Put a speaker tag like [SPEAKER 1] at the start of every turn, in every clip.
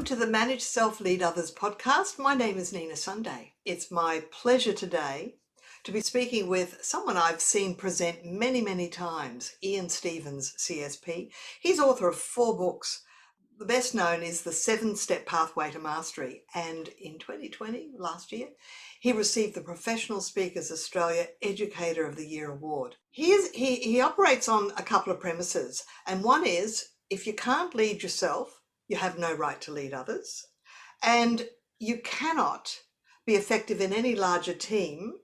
[SPEAKER 1] welcome to the Manage Self Lead Others podcast. My name is Nina Sunday. It's my pleasure today to be speaking with someone I've seen present many, many times, Ian Stephens CSP. He's author of 4 books. The best known is The 7-Step Pathway to Mastery. And in 2020, last year, he received the Professional Speakers Australia Educator of the Year Award. He operates on a couple of premises, and one is, if you can't lead yourself, you have no right to lead others, and you cannot be effective in any larger team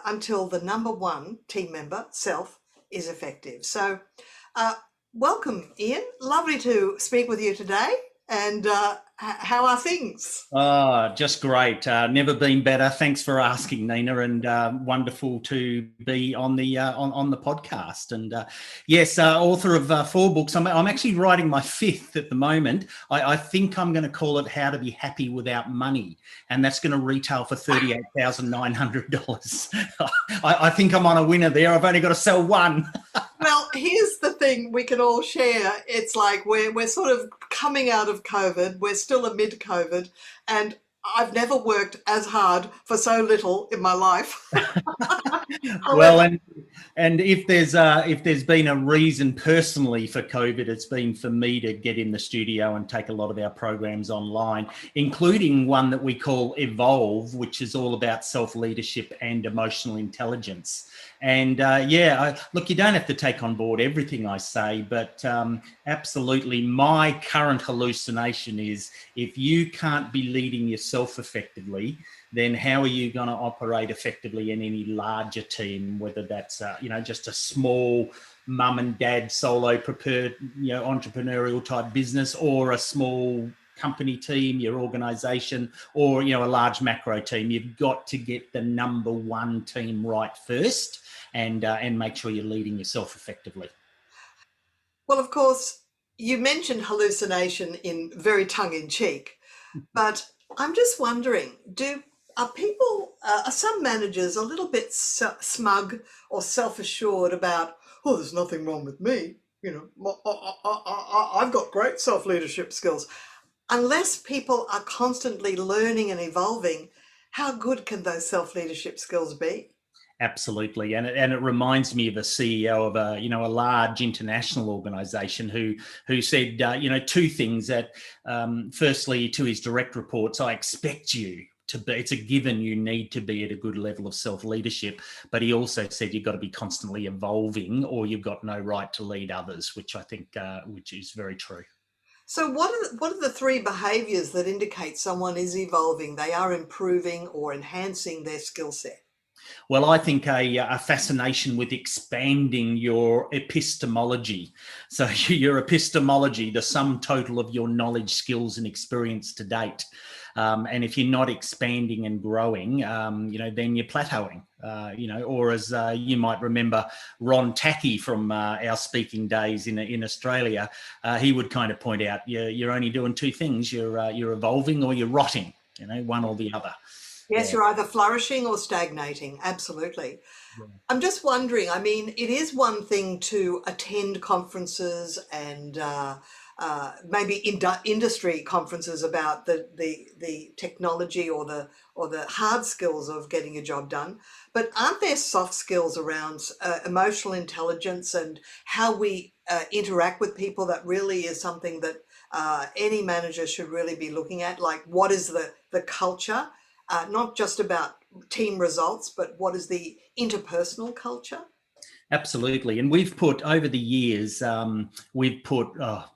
[SPEAKER 1] until the number one team member, self, is effective. So welcome, Ian. Lovely to speak with you today. And how are things?
[SPEAKER 2] Oh, just great. Never been better. Thanks for asking, Nina, and wonderful to be on the podcast. And yes, author of 4 books. I'm actually writing my 5th at the moment. I think I'm going to call it How to Be Happy Without Money, and that's going to retail for $38,900. I think I'm on a winner there. I've only got to sell one.
[SPEAKER 1] Well, here's the thing we can all share. It's like we're sort of coming out of COVID. We're still amid COVID, and I've never worked as hard for so little in my life.
[SPEAKER 2] Well, and if there's been a reason personally for COVID, it's been for me to get in the studio and take a lot of our programs online, including one that we call Evolve, which is all about self-leadership and emotional intelligence. And look, you don't have to take on board everything I say, but absolutely my current hallucination is if you can't be leading yourself effectively, then how are you going to operate effectively in any larger team, whether that's just a small mum and dad solo entrepreneurial type business, or a small company team, your organization, or a large macro team. You've got to get the number one team right first, and make sure you're leading yourself effectively. Well,
[SPEAKER 1] of course, you mentioned hallucination in very tongue-in-cheek, but I'm just wondering, are some managers a little bit smug or self-assured about, oh, there's nothing wrong with me, I've got great self-leadership skills. Unless people are constantly learning and evolving, how good can those self-leadership skills be?
[SPEAKER 2] Absolutely, and it reminds me of a CEO of a large international organisation who said 2 things. That firstly, to his direct reports, I expect you to be. It's a given you need to be at a good level of self-leadership. But he also said you've got to be constantly evolving, or you've got no right to lead others, which I think which is very true.
[SPEAKER 1] So what are the 3 behaviours that indicate someone is evolving, they are improving or enhancing their skill set?
[SPEAKER 2] Well, I think a fascination with expanding your epistemology. So your epistemology, the sum total of your knowledge, skills, and experience to date. And if you're not expanding and growing, then you're plateauing. Or as you might remember, Ron Tacky from our speaking days in Australia, he would kind of point out, you're only doing 2 things: you're evolving or you're rotting. One or the other.
[SPEAKER 1] Yes, you're either flourishing or stagnating. Absolutely. Yeah. I'm just wondering, it is one thing to attend conferences and maybe industry conferences about the technology or the hard skills of getting a job done. But aren't there soft skills around emotional intelligence and how we interact with people that really is something that any manager should really be looking at? Like, what is the culture? Not just about team results, but what is the interpersonal culture?
[SPEAKER 2] Absolutely. And we've put, over the years,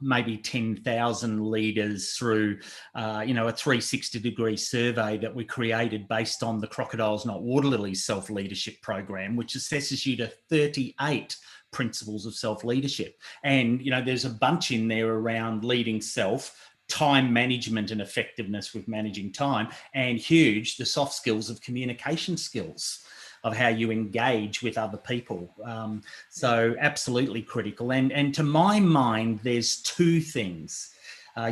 [SPEAKER 2] maybe 10,000 leaders through, a 360-degree survey that we created based on the Crocodiles Not Water Lilies self-leadership program, which assesses you to 38 principles of self-leadership. And, there's a bunch in there around leading self, time management and effectiveness with managing time, and huge, the soft skills of communication skills, of how you engage with other people. So absolutely critical. And to my mind, there's 2 things.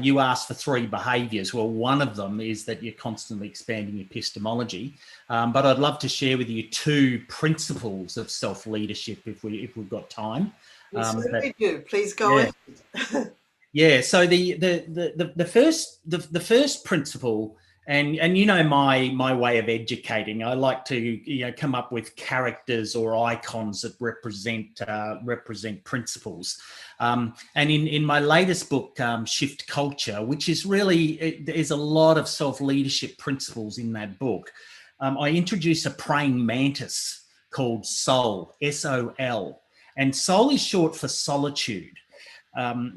[SPEAKER 2] You asked for 3 behaviours. Well, one of them is that you're constantly expanding epistemology. But I'd love to share with you 2 principles of self-leadership if we've got time.
[SPEAKER 1] We do. Please go ahead.
[SPEAKER 2] Yeah. So the first principle, and you know my way of educating, I like to come up with characters or icons that represent principles. And in my latest book, Shift Culture, which is really, there's a lot of self-leadership principles in that book. I introduce a praying mantis called Soul, SOL, and Soul is short for solitude.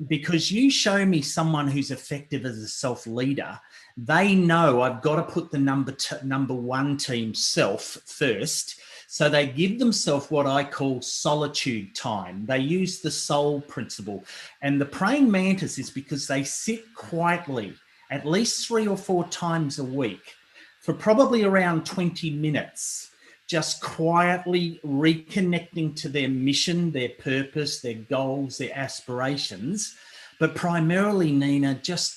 [SPEAKER 2] Because you show me someone who's effective as a self-leader, they know I've got to put the number one team self first. So they give themselves what I call solitude time. They use the soul principle. And the praying mantis is because they sit quietly at least 3 or 4 times a week for probably around 20 minutes, just quietly reconnecting to their mission, their purpose, their goals, their aspirations, but primarily, Nina, just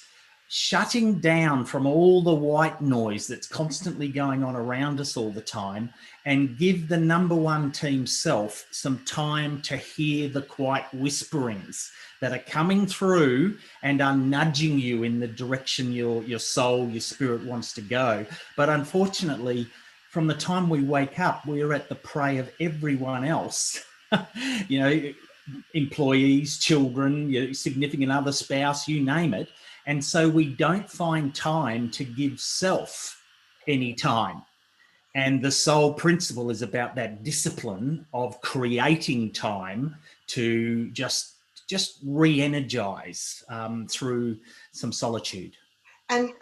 [SPEAKER 2] shutting down from all the white noise that's constantly going on around us all the time, and give the number one team self some time to hear the quiet whisperings that are coming through and are nudging you in the direction your soul, your spirit wants to go. But unfortunately, from the time we wake up, we are at the prey of everyone else, employees, children, your significant other, spouse, you name it. And so we don't find time to give self any time. And the soul principle is about that discipline of creating time to just re-energize through some solitude.
[SPEAKER 1] And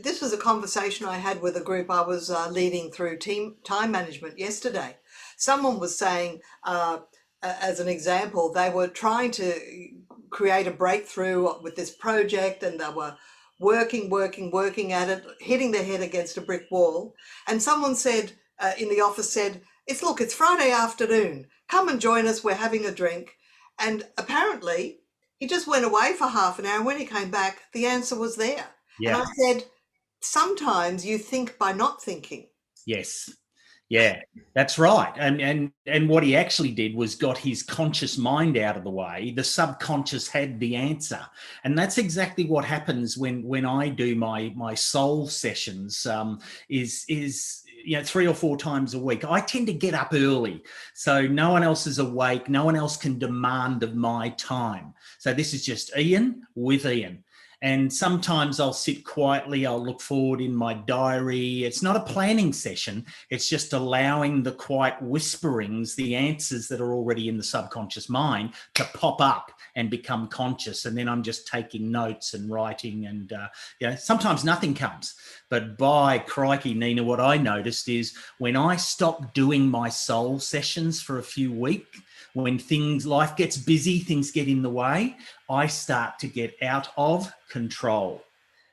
[SPEAKER 1] this was a conversation I had with a group I was leading through team time management yesterday. Someone was saying, as an example, they were trying to create a breakthrough with this project, and they were working at it, hitting their head against a brick wall. And someone said in the office said, it's Friday afternoon. Come and join us. We're having a drink." And apparently, he just went away for half an hour, and when he came back, the answer was there. And
[SPEAKER 2] Yeah.
[SPEAKER 1] I said, sometimes you think by not thinking.
[SPEAKER 2] Yes. Yeah, that's right. And what he actually did was got his conscious mind out of the way. The subconscious had the answer. And that's exactly what happens when I do my soul sessions, is 3 or 4 times a week. I tend to get up early, so no one else is awake. No one else can demand of my time. So this is just Ian with Ian. And sometimes I'll sit quietly, I'll look forward in my diary. It's not a planning session. It's just allowing the quiet whisperings, the answers that are already in the subconscious mind, to pop up and become conscious. And then I'm just taking notes and writing, and sometimes nothing comes. But by crikey, Nina, what I noticed is when I stop doing my soul sessions for a few weeks, when life gets busy, things get in the way, I start to get out of control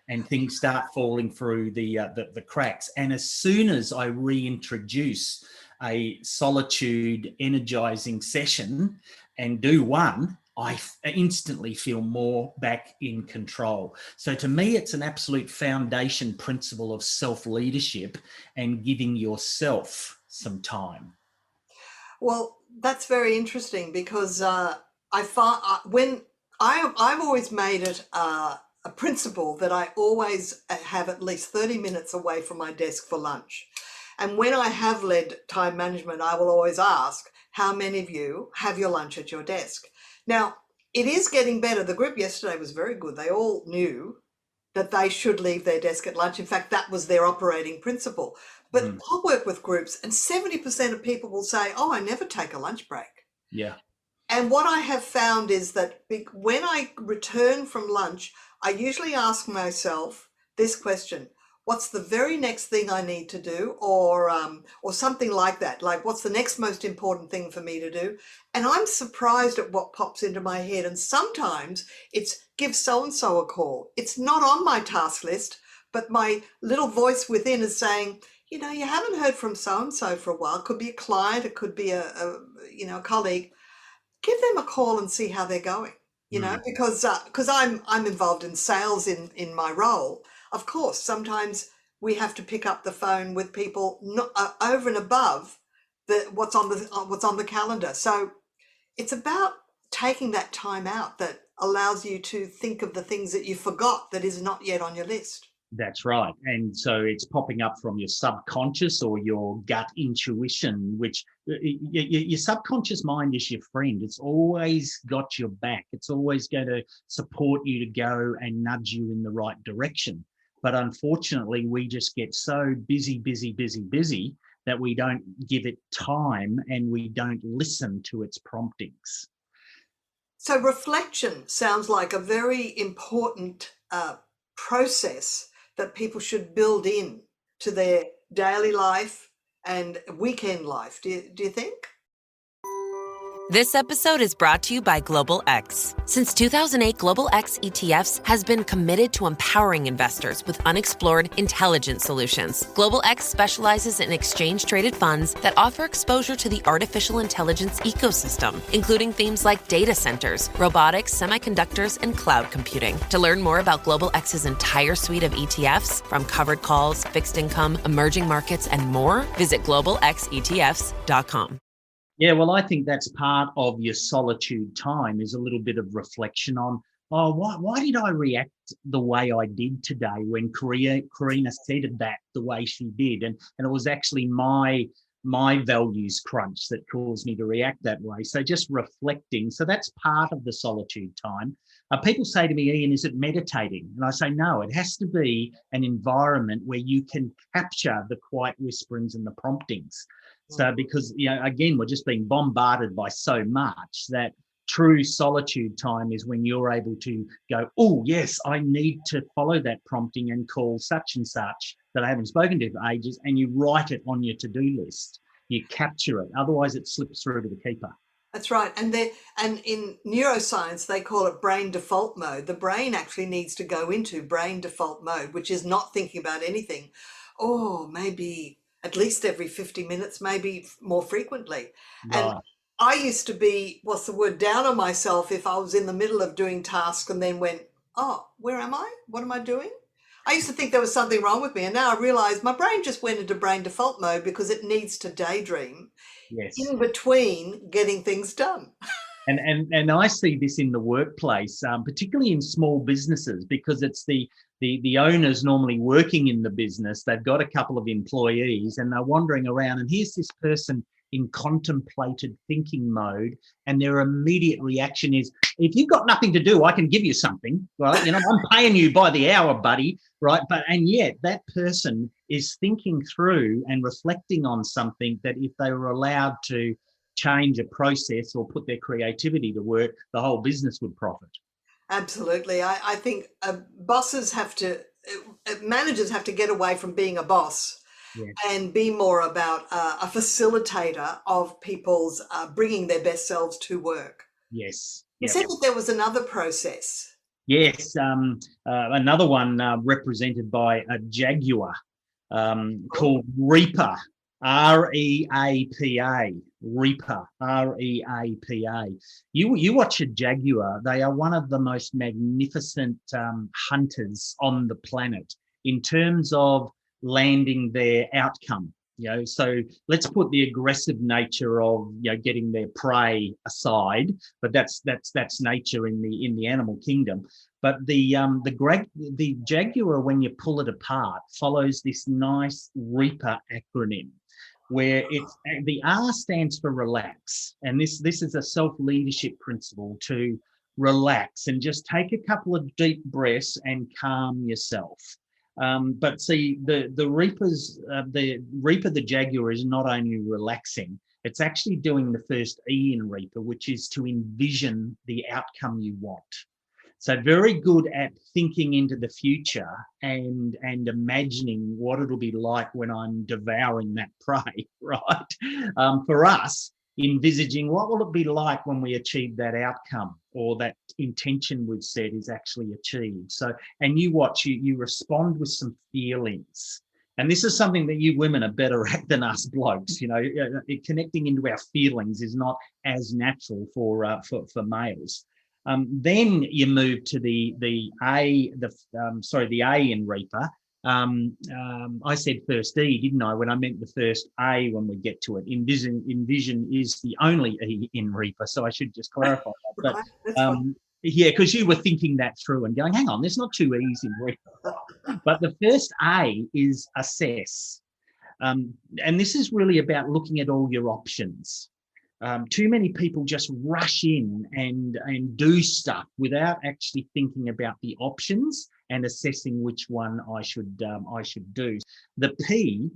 [SPEAKER 2] and things start falling through the cracks. And as soon as I reintroduce a solitude energizing session and do one, I instantly feel more back in control. So to me, it's an absolute foundation principle of self-leadership and giving yourself some time.
[SPEAKER 1] Well, that's very interesting, because I find when I've always made it a principle that I always have at least 30 minutes away from my desk for lunch. And when I have led time management, I will always ask, how many of you have your lunch at your desk? Now, it is getting better. The group yesterday was very good. They all knew that they should leave their desk at lunch. In fact, that was their operating principle. But I'll work with groups, and 70% of people will say, "Oh, I never take a lunch break."
[SPEAKER 2] Yeah.
[SPEAKER 1] And what I have found is that when I return from lunch, I usually ask myself this question: what's the very next thing I need to do, or something like that? Like, what's the next most important thing for me to do? And I'm surprised at what pops into my head. And sometimes it's give so-and-so a call. It's not on my task list, but my little voice within is saying, you haven't heard from so-and-so for a while. It could be a client, it could be a colleague. Give them a call and see how they're going, because I'm involved in sales in my role. Of course, sometimes we have to pick up the phone with people over and above what's on the calendar. So it's about taking that time out that allows you to think of the things that you forgot that is not yet on your list.
[SPEAKER 2] That's right. And so it's popping up from your subconscious or your gut intuition, which your subconscious mind is your friend. It's always got your back. It's always going to support you to go and nudge you in the right direction. But unfortunately, we just get so busy that we don't give it time and we don't listen to its promptings.
[SPEAKER 1] So reflection sounds like a very important process that people should build in to their daily life and weekend life. Do you think?
[SPEAKER 3] This episode is brought to you by Global X. Since 2008, Global X ETFs has been committed to empowering investors with unexplored, intelligent solutions. Global X specializes in exchange-traded funds that offer exposure to the artificial intelligence ecosystem, including themes like data centers, robotics, semiconductors, and cloud computing. To learn more about Global X's entire suite of ETFs, from covered calls, fixed income, emerging markets, and more, visit globalxetfs.com.
[SPEAKER 2] Yeah, well, I think that's part of your solitude time, is a little bit of reflection on, why did I react the way I did today when Karina said that the way she did? And it was actually my values crunch that caused me to react that way. So just reflecting. So that's part of the solitude time. People say to me, Ian, is it meditating? And I say, no, it has to be an environment where you can capture the quiet whisperings and the promptings. So because, again, we're just being bombarded by so much that true solitude time is when you're able to go, oh, yes, I need to follow that prompting and call such and such that I haven't spoken to for ages, and you write it on your to-do list. You capture it. Otherwise, it slips through to the keeper.
[SPEAKER 1] That's right. And in neuroscience, they call it brain default mode. The brain actually needs to go into brain default mode, which is not thinking about anything. Oh, maybe at least every 50 minutes, maybe more frequently.
[SPEAKER 2] Right.
[SPEAKER 1] And I used to be, down on myself if I was in the middle of doing tasks and then went, oh, where am I? What am I doing? I used to think there was something wrong with me. And now I realize my brain just went into brain default mode because it needs to daydream in between getting things done.
[SPEAKER 2] And I see this in the workplace, particularly in small businesses, because it's the owners normally working in the business. They've got a couple of employees and they're wandering around, and here's this person in contemplated thinking mode, and their immediate reaction is, if you've got nothing to do, I can give you something, right? I'm paying you by the hour, buddy, right? And yet that person is thinking through and reflecting on something that if they were allowed to change a process or put their creativity to work, the whole business would profit.
[SPEAKER 1] Absolutely. I think managers have to get away from being a boss and be more about a facilitator of people's bringing their best selves to work.
[SPEAKER 2] Yes.
[SPEAKER 1] You said that there was another process.
[SPEAKER 2] Yes, another one represented by a jaguar called Reaper, R-E-A-P-A, Reaper, R-E-A-P-A. You watch a jaguar, they are one of the most magnificent hunters on the planet in terms of landing their outcome. So let's put the aggressive nature of getting their prey aside, but that's nature in the animal kingdom. But the jaguar, when you pull it apart, follows this nice Reaper acronym, where the R stands for relax, and this is a self-leadership principle to relax and just take a couple of deep breaths and calm yourself. But see, the Reaper, the jaguar, is not only relaxing, it's actually doing the first E in Reaper, which is to envision the outcome you want. So very good at thinking into the future and imagining what it'll be like when I'm devouring that prey, right? For us, envisaging what will it be like when we achieve that outcome or that intention we've set is actually achieved. So, and you watch, you respond with some feelings. And this is something that you women are better at than us blokes. Connecting into our feelings is not as natural for males. Then you move to the A in Reaper. I said first E, didn't I? When I meant the first A when we get to it. Envision is the only E in Reaper, so I should just clarify that. But Yeah, because you were thinking that through and going, hang on, there's not two E's in Reaper. But the first A is assess. And this is really about looking at all your options. Too many people just rush in and do stuff without actually thinking about the options and assessing which one I should do. The P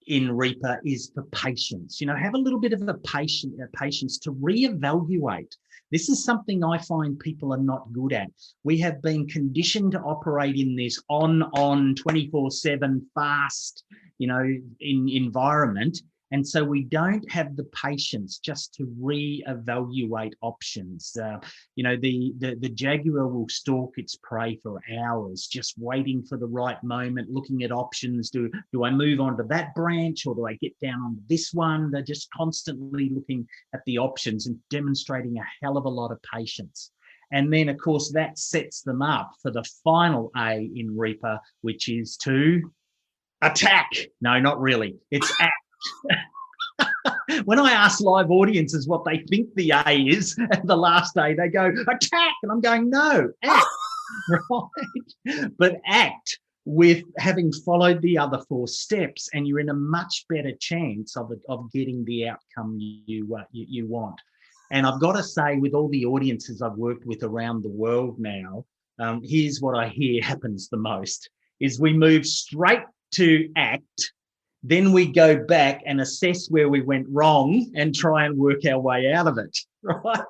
[SPEAKER 2] in Reaper is for patience. Have a little bit of a patience to reevaluate. This is something I find people are not good at. We have been conditioned to operate in this on 24/7 fast, in environment. And so we don't have the patience just to reevaluate options. The jaguar will stalk its prey for hours, just waiting for the right moment, looking at options. Do I move on to that branch or do I get down on this one? They're just constantly looking at the options and demonstrating a hell of a lot of patience. And then, of course, that sets them up for the final A in Reaper, which is to attack. No, not really. It's act. When I ask live audiences what they think the A is, at the last A, they go, attack. And I'm going, no, act. Right? But act with having followed the other 4 steps, and you're in a much better chance of getting the outcome you want. And I've got to say, with all the audiences I've worked with around the world now, here's what I hear happens the most, is we move straight to act. Then we go back and assess where we went wrong and try and work our way out of it, right?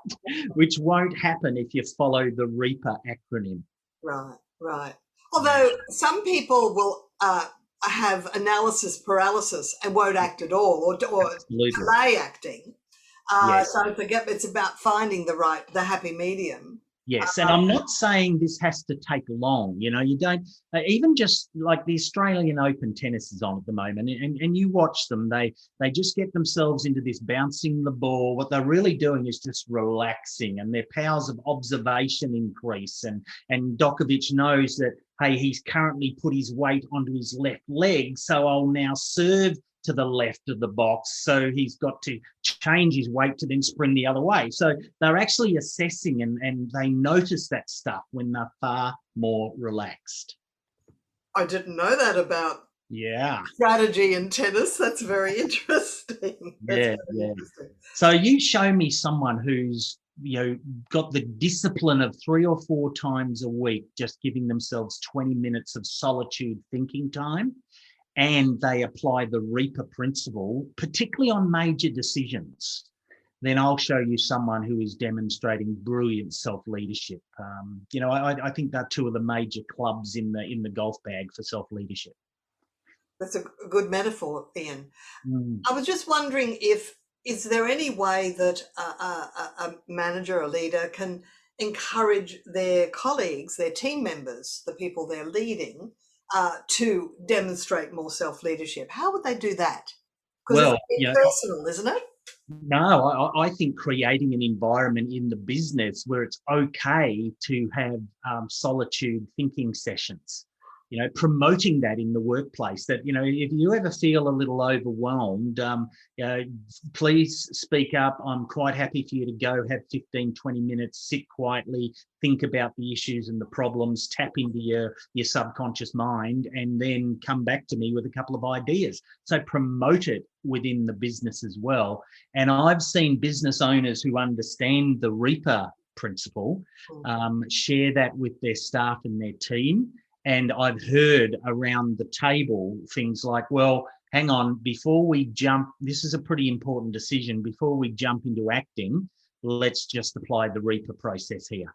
[SPEAKER 2] Which won't happen if you follow the Reaper acronym.
[SPEAKER 1] Right. Although some people will have analysis paralysis and won't act at all, or delay acting.
[SPEAKER 2] Yes.
[SPEAKER 1] So forget, it's about finding the happy medium.
[SPEAKER 2] Yes, and I'm not saying this has to take long. You don't, even just like the Australian Open tennis is on at the moment, and you watch them, they just get themselves into this bouncing the ball. What they're really doing is just relaxing, and their powers of observation increase. And Djokovic knows that, hey, he's currently put his weight onto his left leg, so I'll now serve to the left of the box, so he's got to change his weight to then spring the other way. So they're actually assessing, and they notice that stuff when they're far more relaxed.
[SPEAKER 1] I didn't know that about strategy in tennis. That's very interesting. Interesting.
[SPEAKER 2] So you show me someone who's got the discipline of 3 or 4 times a week just giving themselves 20 minutes of solitude thinking time, and they apply the Reaper principle, particularly on major decisions, then I'll show you someone who is demonstrating brilliant self-leadership. I think they're 2 of the major clubs in the golf bag for self-leadership.
[SPEAKER 1] That's a good metaphor, Ian. I was just wondering, is there any way that a manager, a leader, can encourage their colleagues, their team members, the people they're leading, to demonstrate more self-leadership? How would they do that? Because it's personal, isn't it?
[SPEAKER 2] No, I think creating an environment in the business where it's okay to have solitude thinking sessions. Promoting that in the workplace, that, if you ever feel a little overwhelmed, please speak up. I'm quite happy for you to go have 15, 20 minutes, sit quietly, think about the issues and the problems, tap into your subconscious mind, and then come back to me with a couple of ideas. So promote it within the business as well. And I've seen business owners who understand the Reaper principle share that with their staff and their team. And I've heard around the table things like, well, hang on, before we jump, this is a pretty important decision. Before we jump into acting, let's just apply the Reaper process here.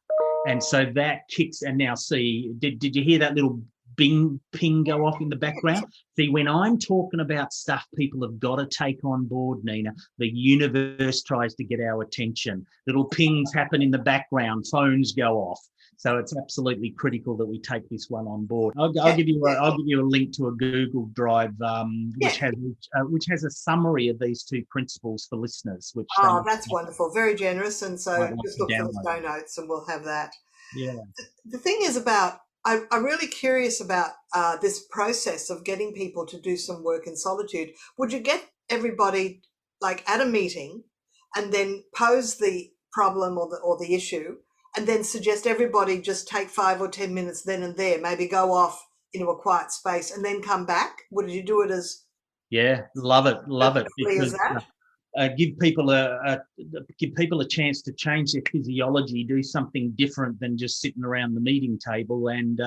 [SPEAKER 2] And so that kicks, and now see, did you hear that little ping go off in the background? See, when I'm talking about stuff people have got to take on board, Nina, the universe tries to get our attention. Little pings happen in the background, phones go off. So it's absolutely critical that we take this one on board. I'll give you a link to a Google Drive which has a summary of these 2 principles for listeners.
[SPEAKER 1] That's wonderful, very generous. And so just look for the show notes, and we'll have that. Yeah. The thing is about, I'm really curious about this process of getting people to do some work in solitude. Would you get everybody like at a meeting and then pose the problem or the issue, and then suggest everybody just take 5 or 10 minutes then and there, maybe go off into a quiet space and then come back? Would you do it as
[SPEAKER 2] love it,
[SPEAKER 1] perfectly as
[SPEAKER 2] because
[SPEAKER 1] that?
[SPEAKER 2] give people a chance to change their physiology, do something different than just sitting around the meeting table, and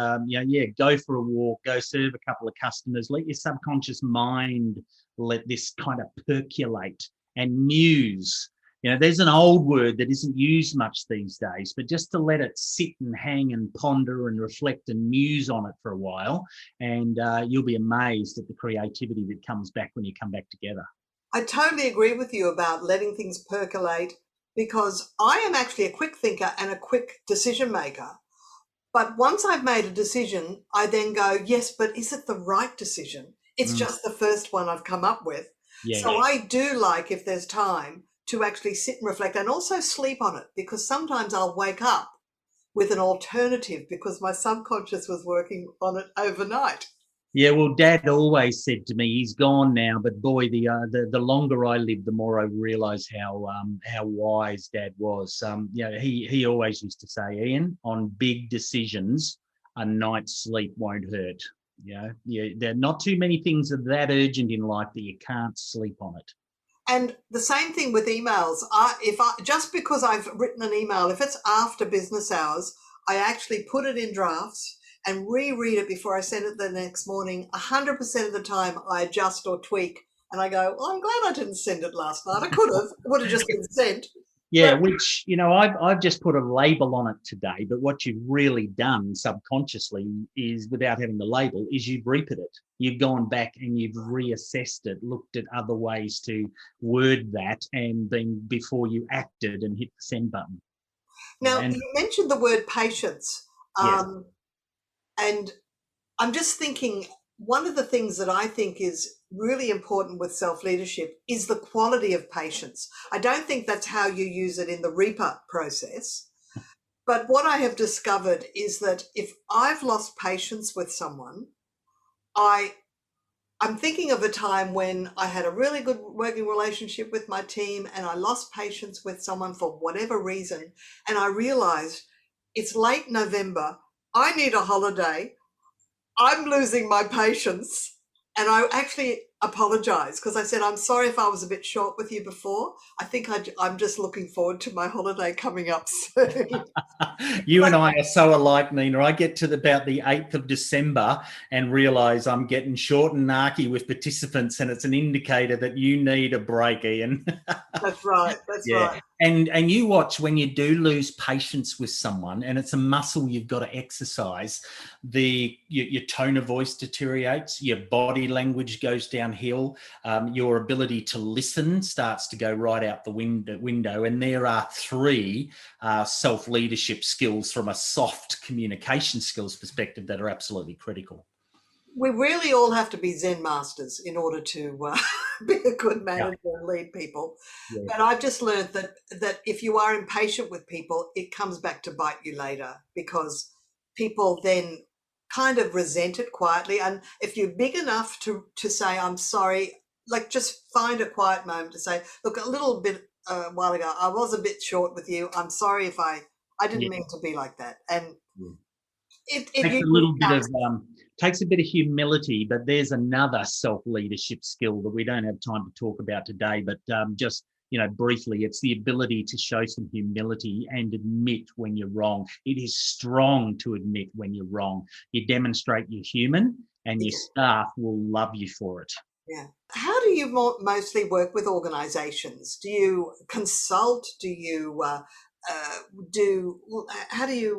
[SPEAKER 2] go for a walk, go serve a couple of customers, let your subconscious mind let this kind of percolate and muse. There's an old word that isn't used much these days, but just to let it sit and hang and ponder and reflect and muse on it for a while, and you'll be amazed at the creativity that comes back when you come back together.
[SPEAKER 1] I totally agree with you about letting things percolate, because I am actually a quick thinker and a quick decision maker. But once I've made a decision, I then go, yes, but is it the right decision? It's just the first one I've come up with.
[SPEAKER 2] Yeah.
[SPEAKER 1] So I do like, if there's time, to actually sit and reflect and also sleep on it, because sometimes I'll wake up with an alternative because my subconscious was working on it overnight.
[SPEAKER 2] Yeah, well, Dad always said to me, he's gone now, but boy, the longer I live, the more I realise how wise Dad was. He always used to say, Ian, on big decisions, a night's sleep won't hurt. There are not too many things that are that urgent in life that you can't sleep on it.
[SPEAKER 1] And the same thing with emails. Just because I've written an email, if it's after business hours, I actually put it in drafts and reread it before I send it the next morning. 100% of the time I adjust or tweak, and I go, I'm glad I didn't send it last night. I could have. It would have just been sent.
[SPEAKER 2] Yeah, which, I've just put a label on it today, but what you've really done subconsciously is, without having the label, is you've repeated it. You've gone back and you've reassessed it, looked at other ways to word that, and then before you acted and hit the send button.
[SPEAKER 1] Now, you mentioned the word patience.
[SPEAKER 2] Yes.
[SPEAKER 1] And I'm just thinking, one of the things that I think is really important with self-leadership is the quality of patience. I don't think that's how you use it in the Reaper process. But what I have discovered is that if I've lost patience with someone, I'm thinking of a time when I had a really good working relationship with my team and I lost patience with someone for whatever reason. And I realized it's late November. I need a holiday. I'm losing my patience. And I actually apologized because I said, I'm sorry if I was a bit short with you before. I think I'm just looking forward to my holiday coming up soon.
[SPEAKER 2] You and I are so alike, Nina. I get to about the 8th of December and realise I'm getting short and narky with participants, and it's an indicator that you need a break, Ian.
[SPEAKER 1] That's right. That's right.
[SPEAKER 2] And you watch when you do lose patience with someone, and it's a muscle you've got to exercise, your tone of voice deteriorates, your body language goes downhill, your ability to listen starts to go right out the window. And there are 3 self-leadership skills from a soft communication skills perspective that are absolutely critical.
[SPEAKER 1] We really all have to be Zen masters in order to be a good manager and lead people. Yeah. And I've just learned that if you are impatient with people, it comes back to bite you later, because people then kind of resent it quietly. And if you're big enough to say, I'm sorry, like just find a quiet moment to say, look, a little bit a while ago, I was a bit short with you. I'm sorry if I didn't mean to be like that. And it takes a little bit of
[SPEAKER 2] takes a bit of humility, but there's another self-leadership skill that we don't have time to talk about today, but just briefly, it's the ability to show some humility and admit when you're wrong. It is strong to admit when you're wrong. You demonstrate you're human, and your staff will love you for it.
[SPEAKER 1] Yeah. How do you mostly work with organizations? Do you consult? Do you how do you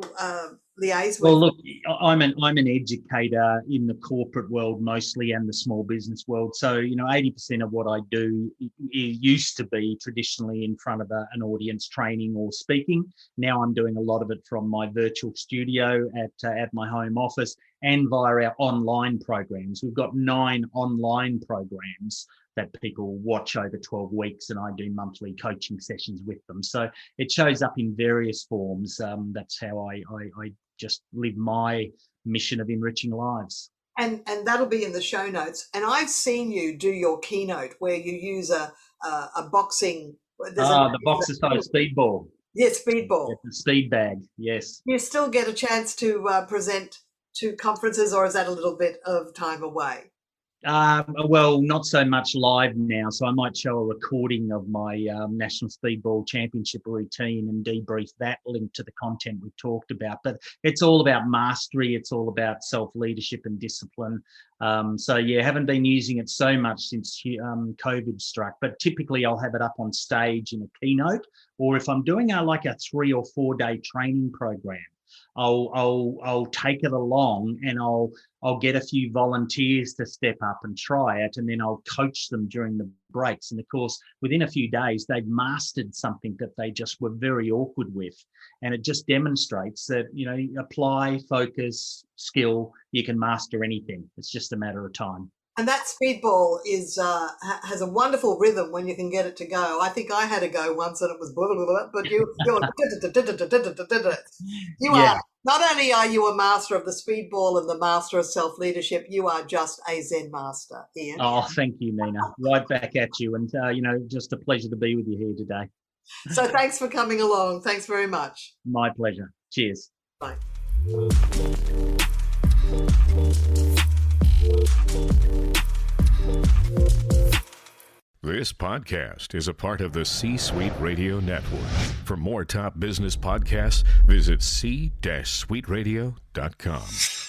[SPEAKER 1] liaise with?
[SPEAKER 2] Well, look, I'm an educator in the corporate world mostly, and the small business world. So 80% of what I do used to be traditionally in front of an audience, training or speaking. Now I'm doing a lot of it from my virtual studio at my home office and via our online programs. We've got 9 online programs that people watch over 12 weeks, and I do monthly coaching sessions with them. So it shows up in various forms. That's how I just live my mission of enriching lives.
[SPEAKER 1] And that'll be in the show notes. And I've seen you do your keynote where you use a boxing.
[SPEAKER 2] The boxer-sized speedball.
[SPEAKER 1] Yes, speedball.
[SPEAKER 2] The speed bag, yes.
[SPEAKER 1] You still get a chance to present to conferences, or is that a little bit of time away?
[SPEAKER 2] Well, not so much live now, so I might show a recording of my National Speedball Championship routine and debrief that, linked to the content we talked about. But it's all about mastery. It's all about self-leadership and discipline. So, yeah, haven't been using it so much since COVID struck, but typically I'll have it up on stage in a keynote, or if I'm doing like a 3 or 4 day training program, I'll take it along and I'll get a few volunteers to step up and try it, and then I'll coach them during the breaks. And of course, within a few days, they've mastered something that they just were very awkward with. And it just demonstrates that, apply, focus, skill, you can master anything. It's just a matter of time.
[SPEAKER 1] And that speedball is has a wonderful rhythm when you can get it to go. I think I had a go once and it was blah, blah, blah, but you are, not only are you a master of the speedball and the master of self-leadership, you are just a Zen master, Ian.
[SPEAKER 2] Oh, thank you, Nina. Right back at you. And, just a pleasure to be with you here today.
[SPEAKER 1] So thanks for coming along. Thanks very much.
[SPEAKER 2] My pleasure. Cheers.
[SPEAKER 1] Bye.
[SPEAKER 4] This podcast is a part of the C-Suite Radio Network. For more top business podcasts, visit c-suiteradio.com.